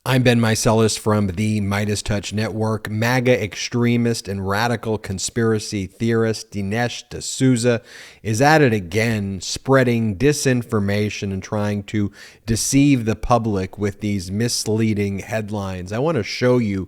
I'm Ben Meiselas from the MeidasTouch Network. MAGA extremist and radical conspiracy theorist Dinesh D'Souza is at it again, spreading disinformation and trying to deceive the public with these misleading headlines. I want to show you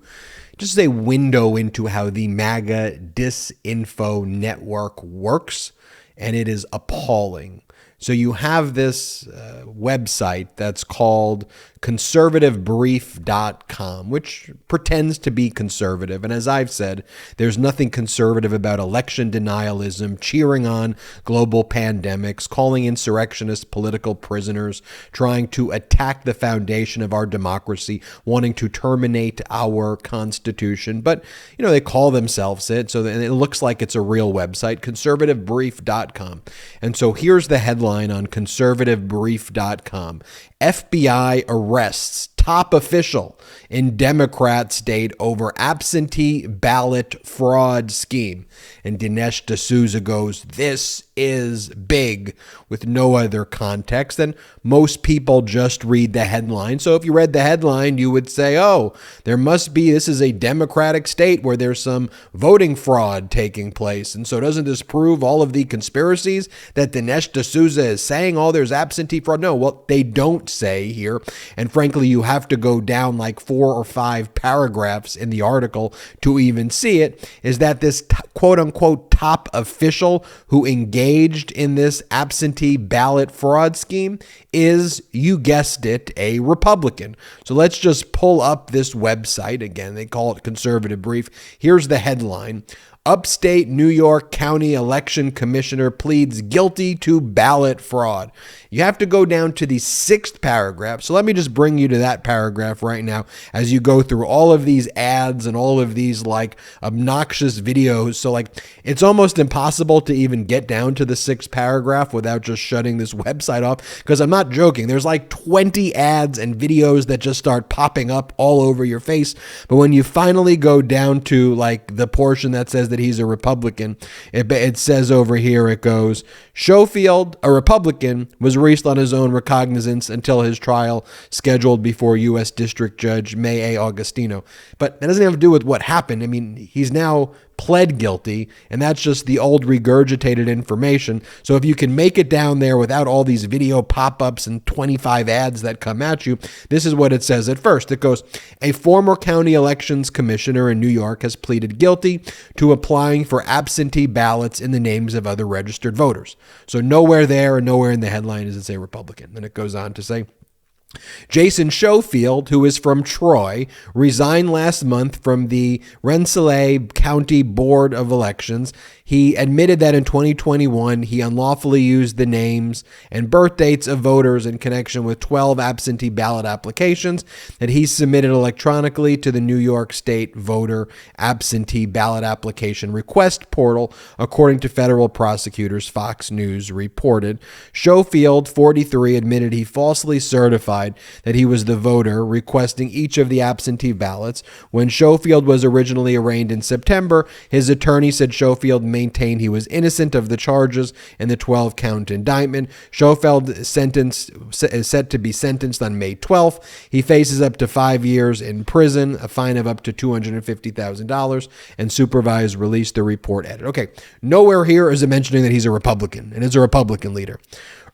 just a window into how the MAGA disinfo network works, and it is appalling. So you have this website that's called conservativebrief.com, which pretends to be conservative. And as I've said, there's nothing conservative about election denialism, cheering on global pandemics, calling insurrectionists political prisoners, trying to attack the foundation of our democracy, wanting to terminate our Constitution. But, you know, they call themselves it, so and it looks like it's a real website, conservativebrief.com. And so here's the headline on conservativebrief.com. FBI arrests top official in Democrat state over absentee ballot fraud scheme. And Dinesh D'Souza goes, "This is big," with no other context. And most people just read the headline. So if you read the headline, you would say, oh, this is a Democratic state where there's some voting fraud taking place. And so doesn't this prove all of the conspiracies that Dinesh D'Souza is saying? Oh, there's absentee fraud. No, well, they don't say here. And frankly, you have to go down like 4 or 5 paragraphs in the article to even see it, is that this quote unquote top official who engaged in this absentee ballot fraud scheme is, you guessed it, a Republican. So let's just pull up this website. Again, they call it Conservative Brief. Here's the headline. Upstate New York County Election Commissioner pleads guilty to ballot fraud. You have to go down to the 6th paragraph. So let me just bring you to that paragraph right now as you go through all of these ads and all of these like obnoxious videos. So like it's almost impossible to even get down to the 6th paragraph without just shutting this website off, because I'm not joking. There's like 20 ads and videos that just start popping up all over your face. But when you finally go down to like the portion that says that he's a Republican, it says over here, it goes, Schofield, a Republican, was released on his own recognizance until his trial scheduled before U.S. District Judge May A. Augustino. But that doesn't have to do with what happened. I mean, he's now pled guilty, and that's just the old regurgitated information. So if you can make it down there without all these video pop-ups and 25 ads that come at you, this is what it says at first. It goes, a former county elections commissioner in New York has pleaded guilty to applying for absentee ballots in the names of other registered voters. So nowhere there and nowhere in the headline does it say Republican. Then it goes on to say, Jason Schofield, who is from Troy, resigned last month from the Rensselaer County Board of Elections. He admitted that in 2021, he unlawfully used the names and birth dates of voters in connection with 12 absentee ballot applications that he submitted electronically to the New York State Voter Absentee Ballot Application Request Portal, according to federal prosecutors, Fox News reported. Schofield, 43, admitted he falsely certified that he was the voter requesting each of the absentee ballots. When Schofield was originally arraigned in September, his attorney said Schofield maintained he was innocent of the charges in the 12-count indictment. Schofield is set to be sentenced on May 12th. He faces up to 5 years in prison, a fine of up to $250,000, and supervised release, the report added. Okay, nowhere here is it mentioning that he's a Republican and is a Republican leader.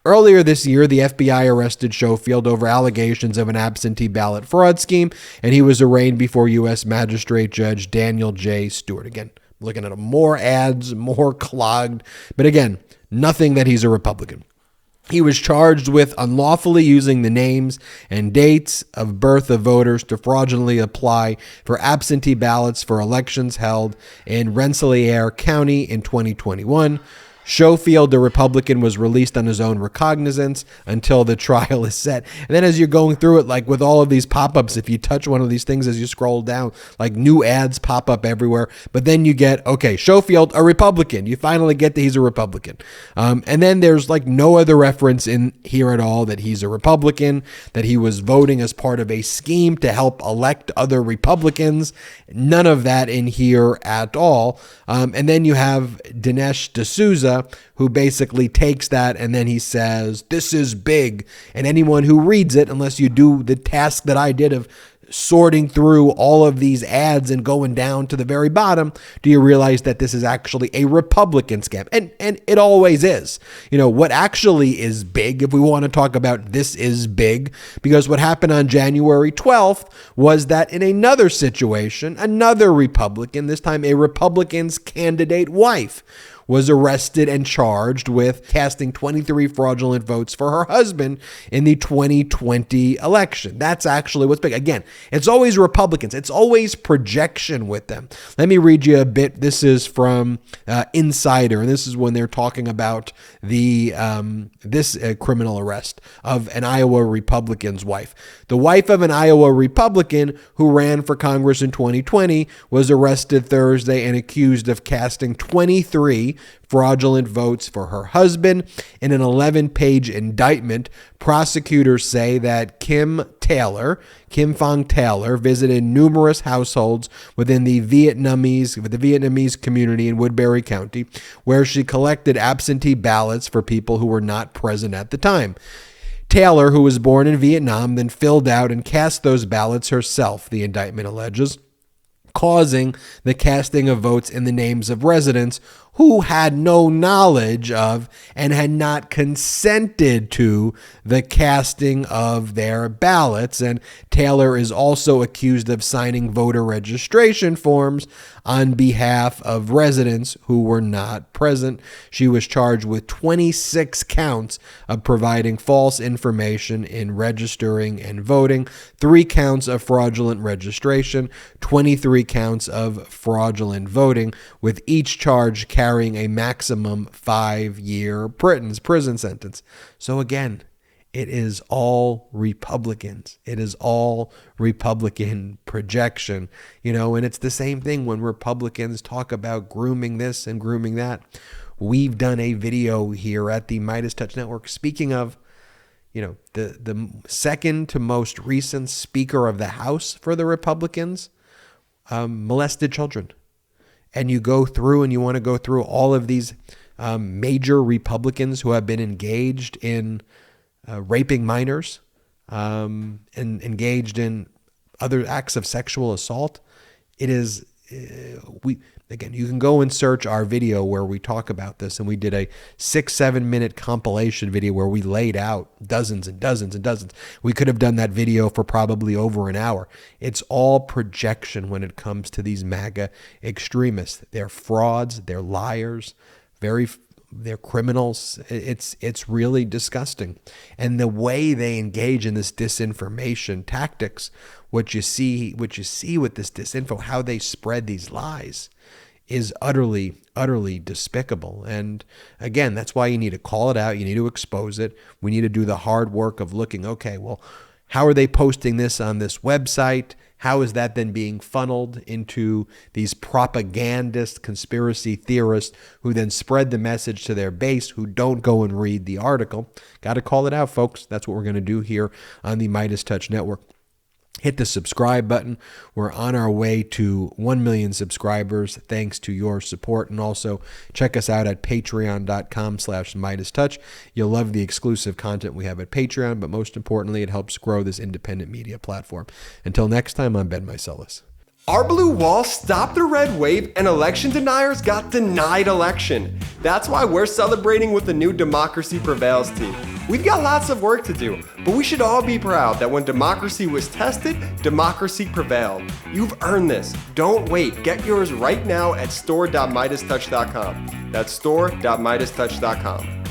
Earlier this year, the FBI arrested Schofield over allegations of an absentee ballot fraud scheme, and he was arraigned before U.S. Magistrate Judge Daniel J. Stewart. Again, looking at more ads, more clogged, but again, nothing that he's a Republican. He was charged with unlawfully using the names and dates of birth of voters to fraudulently apply for absentee ballots for elections held in Rensselaer County in 2021. Schofield, the Republican, was released on his own recognizance until the trial is set. And then as you're going through it, like with all of these pop-ups, if you touch one of these things as you scroll down, like new ads pop up everywhere. But then you get, okay, Schofield, a Republican. You finally get that he's a Republican. And then there's like no other reference in here at all that he's a Republican, that he was voting as part of a scheme to help elect other Republicans. None of that in here at all. And then you have Dinesh D'Souza, who basically takes that and then he says, this is big. And anyone who reads it, unless you do the task that I did of sorting through all of these ads and going down to the very bottom, do you realize that this is actually a Republican scam? And it always is. You know, what actually is big, if we want to talk about this is big, because what happened on January 12th was that in another situation, another Republican, this time a Republican's candidate wife, was arrested and charged with casting 23 fraudulent votes for her husband in the 2020 election. That's actually what's big. Again, it's always Republicans. It's always projection with them. Let me read you a bit. This is from Insider, and this is when they're talking about the this criminal arrest of an Iowa Republican's wife. The wife of an Iowa Republican who ran for Congress in 2020 was arrested Thursday and accused of casting 23 fraudulent votes for her husband. In an 11-page indictment, prosecutors say that Kim Phong Taylor, visited numerous households within the Vietnamese community in Woodbury County, where she collected absentee ballots for people who were not present at the time. Taylor, who was born in Vietnam, then filled out and cast those ballots herself, the indictment alleges, causing the casting of votes in the names of residents who had no knowledge of and had not consented to the casting of their ballots. And Taylor is also accused of signing voter registration forms on behalf of residents who were not present. She was charged with 26 counts of providing false information in registering and voting, 3 counts of fraudulent registration, 23 counts of fraudulent voting, with each charge carrying a maximum 5-year prison sentence. So again, it is all Republicans. It is all Republican projection, and it's the same thing when Republicans talk about grooming this and grooming that. We've done a video here at the MeidasTouch Network speaking of, the second to most recent Speaker of the House for the Republicans molested children. And you go through and you want to go through all of these major Republicans who have been engaged in raping minors and engaged in other acts of sexual assault. It is, you can go and search our video where we talk about this, and we did a 6-7 minute compilation video where we laid out dozens and dozens and dozens. We could have done that video for probably over an hour. It's all projection when it comes to these MAGA extremists. They're frauds, they're liars, they're criminals. It's really disgusting. And the way they engage in this disinformation tactics, what you see with this disinfo, how they spread these lies, is utterly, utterly despicable. And again, that's why you need to call it out. You need to expose it. We need to do the hard work of looking, okay, well, how are they posting this on this website? How is that then being funneled into these propagandist conspiracy theorists who then spread the message to their base who don't go and read the article? Got to call it out, folks. That's what we're going to do here on the MeidasTouch Network. Hit the subscribe button. We're on our way to 1 million subscribers thanks to your support. And also check us out at patreon.com/MeidasTouch. You'll love the exclusive content we have at Patreon, but most importantly, it helps grow this independent media platform. Until next time, I'm Ben Meiselas. Our blue wall stopped the red wave and election deniers got denied election. That's why we're celebrating with the new Democracy Prevails team. We've got lots of work to do, but we should all be proud that when democracy was tested, democracy prevailed. You've earned this. Don't wait. Get yours right now at store.meidastouch.com. That's store.meidastouch.com.